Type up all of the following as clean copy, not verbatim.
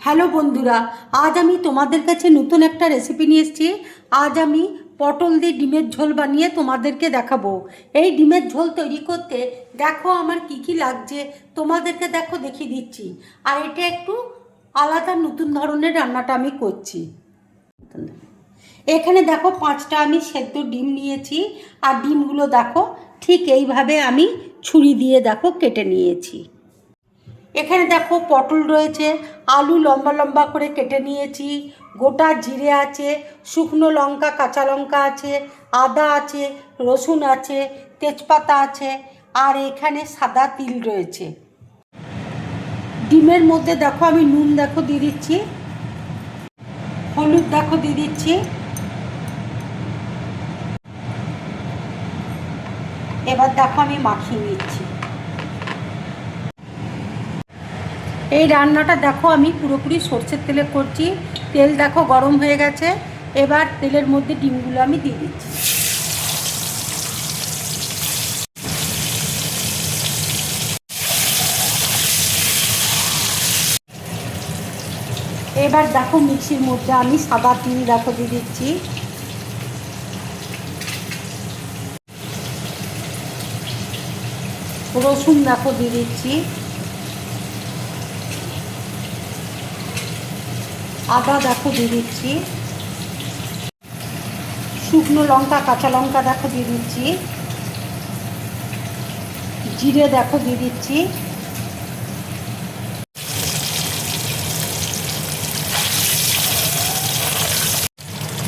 Hello বন্ধুরা, আজ আমি তোমাদের কাছে নতুন একটা রেসিপি নিয়ে এসেছি। আজ আমি পটল দিয়ে ডিমের ঝোল বানিয়ে তোমাদেরকে দেখাবো। এই ডিমের ঝোল তৈরি করতে দেখো আমার কি কি লাগছে, তোমাদেরকে দেখো দেখিয়ে দিচ্ছি। আর এটা একটু আলাদা নতুন ধরনের রান্নাটা আমি করছি। এখানে দেখো 5টা আমি সেদ্ধ ডিম নিয়েছি। আর ডিমগুলো দেখো ঠিক এইভাবে আমি ছুরি দিয়ে দেখো কেটে নিয়েছি। এখানে দেখো পটল রয়েছে, আলু লম্বা লম্বা করে কেটে নিয়েছি, গোটা জিরে আছে, শুকনো লঙ্কা কাঁচা লঙ্কা আছে, আদা আছে, রসুন আছে, তেজপাতা আছে, আর এখানে সাদা তিল রয়েছে। ডিমের মধ্যে দেখো আমি নুন দেখো দিয়ে দিচ্ছি, হলুদ দেখো দিয়ে দিচ্ছি। এবার দেখো আমি মাখিয়ে নিচ্ছি। এই রান্নাটা দেখো আমি পুরোপুরি সরষের তেলে করছি। তেল দেখো গরম হয়ে গেছে। এবার তেলের মধ্যে ডিমগুলো আমি দিয়ে দিচ্ছি। এবার দেখো মিক্সির মধ্যে আমি সাদা তিল দেখো দিয়ে দিচ্ছি, রসুন দেখো দিয়ে দিচ্ছি, আদা দেখো দিয়ে দিচ্ছি, শুকনো লঙ্কা কাঁচা লঙ্কা দেখো দিয়ে দিচ্ছি, জিরে দেখো দিয়ে দিচ্ছি।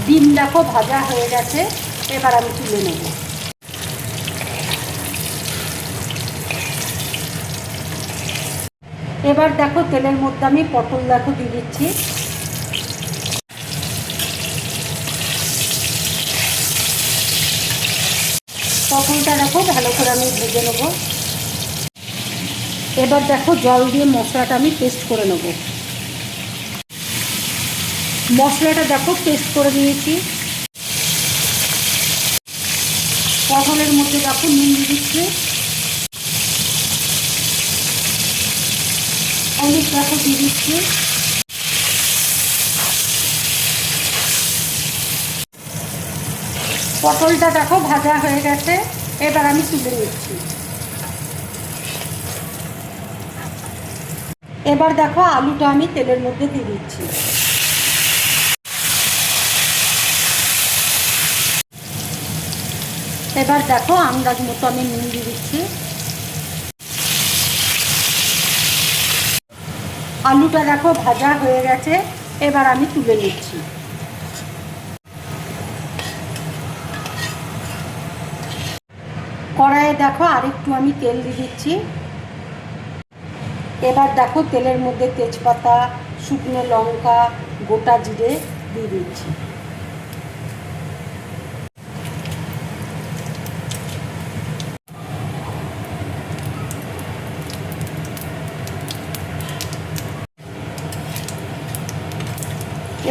ডিম দেখো ভাজা হয়ে গেছে। এবার আমি তুলে নেব। এবার দেখো তেলের মধ্যে আমি পটল দেখো দিয়ে দিচ্ছি। পটলটা দেখো ভালো করে আমি ভেজে নেব। এবার দেখো জল দিয়ে মশলাটা আমি পেস্ট করে নেব। মশলাটা দেখো পেস্ট করে নিয়েছি। পটলের মধ্যে দেখো নুন দিয়ে দিচ্ছি, হলুদ দেখো দিয়ে দিচ্ছি, পটলটা দেখো ভাজা হয়ে গেছে। এবার আমি তুলে নিচ্ছি। এবার দেখো আলুটা আমি তেলের মধ্যে দিয়ে দিচ্ছি। এবার দেখো আন্দাজ মতো আমি নুন দিয়ে দিচ্ছি। আলুটা দেখো ভাজা হয়ে গেছে। এবার আমি তুলে নিচ্ছি। কড়াইয়ে দেখো আরেকটু আমি তেল দিয়ে দিচ্ছি। এবার দেখো তেলের মধ্যে তেজপাতা, শুকনো লঙ্কা, গোটা জিরে দিয়ে দিচ্ছি।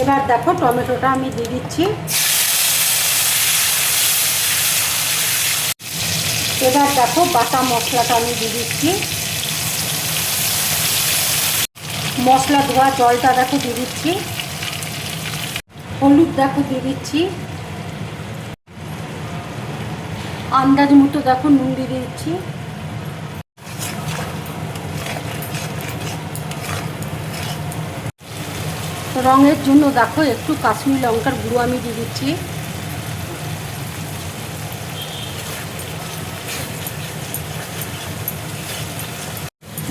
এবার দেখো টমেটোটা আমি দিয়ে দিচ্ছি। এবার দেখো বাটা মশলাটা আমি দিয়ে দিচ্ছি। মশলা ধোয়া জলটা দেখো দিয়ে দিচ্ছি, হলুদ দেখো দিয়ে দিচ্ছি, আন্দাজ মতো দেখো নুন দিয়ে দিচ্ছি। রঙের জন্য দেখো একটু কাশ্মীরি লঙ্কার গুঁড়ো আমি দিয়ে দিচ্ছি।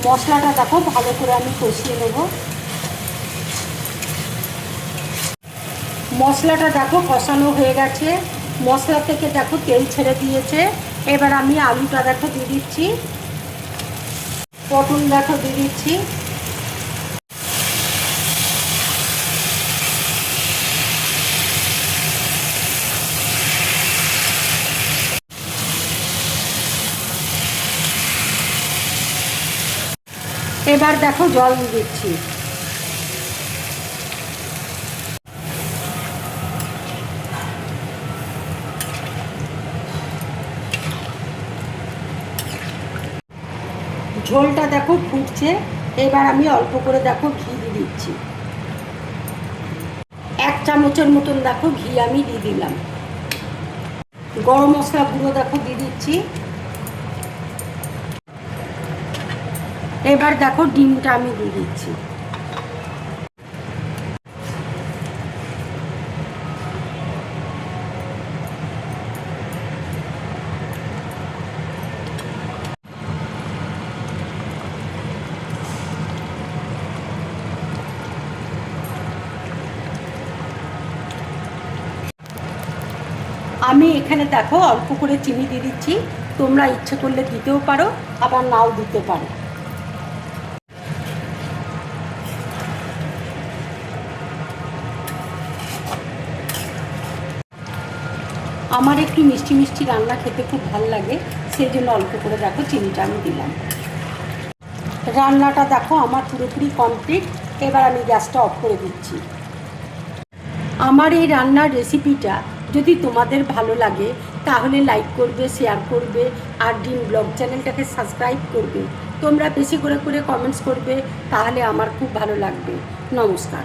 মশলাটা দেখো ভালো করে আমি কষিয়ে নেব। মশলাটা দেখো কষানো হয়ে গেছে। মশলা থেকে দেখো তেল ছেড়ে দিয়েছে। এবার আমি আলুটা দেখো দিয়ে দিচ্ছি, পটল দেখো দিয়ে দিচ্ছি। এবার দেখো জল দিয়ে দিচ্ছি। ঝোলটা দেখো ফুটছে। এবার আমি অল্প করে দেখো ঘি দিয়ে দিচ্ছি। চামচের মতন দেখো ঘি আমি দিয়ে দিলাম। গরম মশলা গুঁড়ো দেখো দিয়ে দিচ্ছি। এবার দেখো ডিমটা আমি দিয়ে দিচ্ছি। আমি এখানে দেখো অল্প করে চিনি দিয়ে দিচ্ছি, তোমরা ইচ্ছে করলে দিতেও পারো আবার নাও দিতে পারো। আমার একটু মিষ্টি মিষ্টি রান্না খেতে খুব ভালো লাগে, সেই জন্য অল্প করে দেখো চিনিটা আমি দিলাম। রান্নাটা দেখো আমার পুরোপুরি কমপ্লিট। এবার আমি গ্যাসটা অফ করে দিচ্ছি। আমার এই রান্নার রেসিপিটা যদি তোমাদের ভালো লাগে তাহলে লাইক করবে, শেয়ার করবে আর ডিম ব্লগ চ্যানেলটাকে সাবস্ক্রাইব করবে। তোমরা বেশি করে কমেন্টস করবে, তাহলে আমার খুব ভালো লাগবে। নমস্কার।